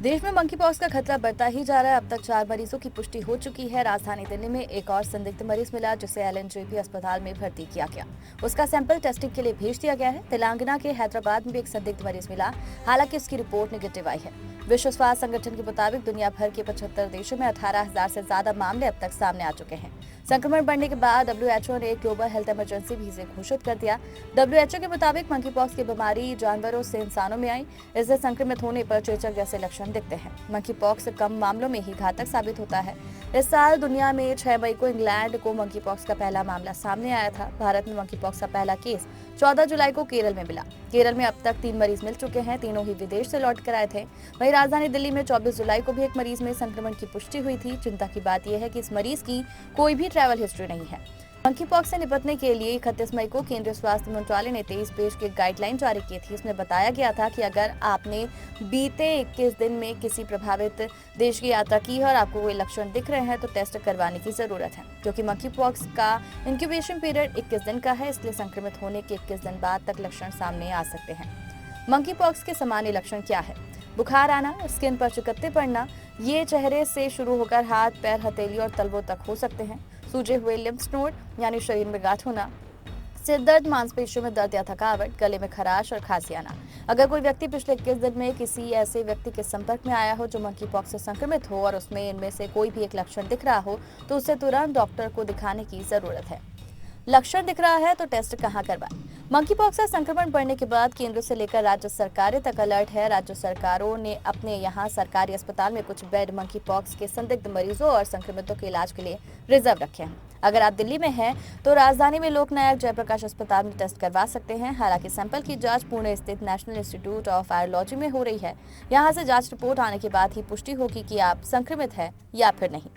देश में monkey pox का खतरा बढ़ता ही जा रहा है। अब तक 4 मरीजों की पुष्टि हो चुकी है। राजधानी दिल्ली में एक और संदिग्ध मरीज मिला, जिसे एलएनजेपी अस्पताल में भर्ती किया गया। उसका सैंपल टेस्टिंग के लिए भेज दिया गया है। तेलंगाना के हैदराबाद में भी एक संदिग्ध मरीज मिला, हालांकि उसकी रिपोर्ट निगेटिव आई है। विश्व स्वास्थ्य संगठन के मुताबिक दुनिया भर के 75 देशों में 18,000 से ज्यादा मामले अब तक सामने आ चुके हैं। संक्रमण बढ़ने के बाद डब्ल्यूएचओ ने ग्लोबल हेल्थ इमरजेंसी भी इसे घोषित कर दिया। डब्ल्यूएचओ के मुताबिक मंकी पॉक्स की बीमारी जानवरों से इंसानों में आई। इससे संक्रमित होने पर चेचक जैसे लक्षण दिखते हैं। मंकी पॉक्स कम मामलों में ही घातक साबित होता है। इस साल दुनिया में 6 मई को इंग्लैंड को मंकी पॉक्स का पहला मामला सामने आया था। भारत में मंकी पॉक्स का पहला केस 14 जुलाई को केरल में मिला। केरल में अब तक 3 मरीज मिल चुके हैं। तीनों ही विदेश से लौट कर आए थे। वहीं राजधानी दिल्ली में 24 जुलाई को भी एक मरीज में संक्रमण की पुष्टि हुई थी। चिंता की बात यह है कि इस मरीज की कोई भी ट्रैवल हिस्ट्री नहीं है। मंकी पॉक्स से निपटने के लिए 31 मई को केंद्रीय स्वास्थ्य मंत्रालय ने 23 पेज की गाइडलाइन जारी की थी। इसमें बताया गया था कि अगर आपने बीते 21 दिन में किसी प्रभावित देश की यात्रा की है और आपको कोई लक्षण दिख रहे हैं तो टेस्ट करवाने की जरूरत है, क्योंकि मंकी पॉक्स का इंक्यूबेशन पीरियड 21 दिन का है। इसलिए संक्रमित होने के 21 दिन बाद तक लक्षण सामने आ सकते हैं। मंकी पॉक्स के सामान्य लक्षण क्या है? बुखार आना, स्किन पर चिकत्ते पड़ना, ये चेहरे से शुरू होकर हाथ, पैर, हथेली और तलवों तक हो सकते हैं। सूजे हुए लिम्फ नोड यानी शरीर में गांठ होना, सिर दर्द, मांसपेशियों में दर्द या थकावट, गले में खराश और खांसी आना। अगर कोई व्यक्ति पिछले 21 दिन में किसी ऐसे व्यक्ति के संपर्क में आया हो जो मंकी पॉक्स से संक्रमित हो और उसमें इनमें से कोई भी एक लक्षण दिख रहा हो तो उसे तुरंत डॉक्टर को दिखाने की जरूरत है। लक्षण दिख रहा है तो टेस्ट कहाँ करवाएं? मंकी पॉक्स का संक्रमण बढ़ने के बाद केंद्र से लेकर राज्य सरकारें तक अलर्ट है। राज्य सरकारों ने अपने यहाँ सरकारी अस्पताल में कुछ बेड मंकी पॉक्स के संदिग्ध मरीजों और संक्रमितों के इलाज के लिए रिजर्व रखे हैं। अगर आप दिल्ली में हैं तो राजधानी में लोकनायक जयप्रकाश अस्पताल में टेस्ट करवा सकते हैं। हालांकि सैंपल की जांच पुणे स्थित नेशनल इंस्टीट्यूट ऑफ वायरोलॉजी में हो रही है। यहाँ से जांच रिपोर्ट आने के बाद ही पुष्टि होगी कि आप संक्रमित हैं या फिर नहीं।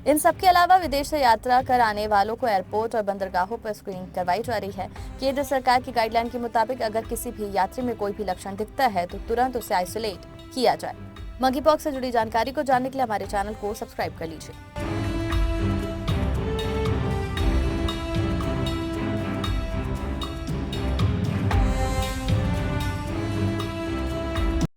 इन सब के अलावा विदेश से यात्रा कर आने वालों को एयरपोर्ट और बंदरगाहों पर स्क्रीनिंग करवाई जा रही है। केंद्र सरकार की गाइडलाइन के मुताबिक अगर किसी भी यात्री में कोई भी लक्षण दिखता है तो तुरंत उसे आइसोलेट किया जाए। मंकी पॉक्स से जुड़ी जानकारी को जानने के लिए हमारे चैनल को सब्सक्राइब कर लीजिए।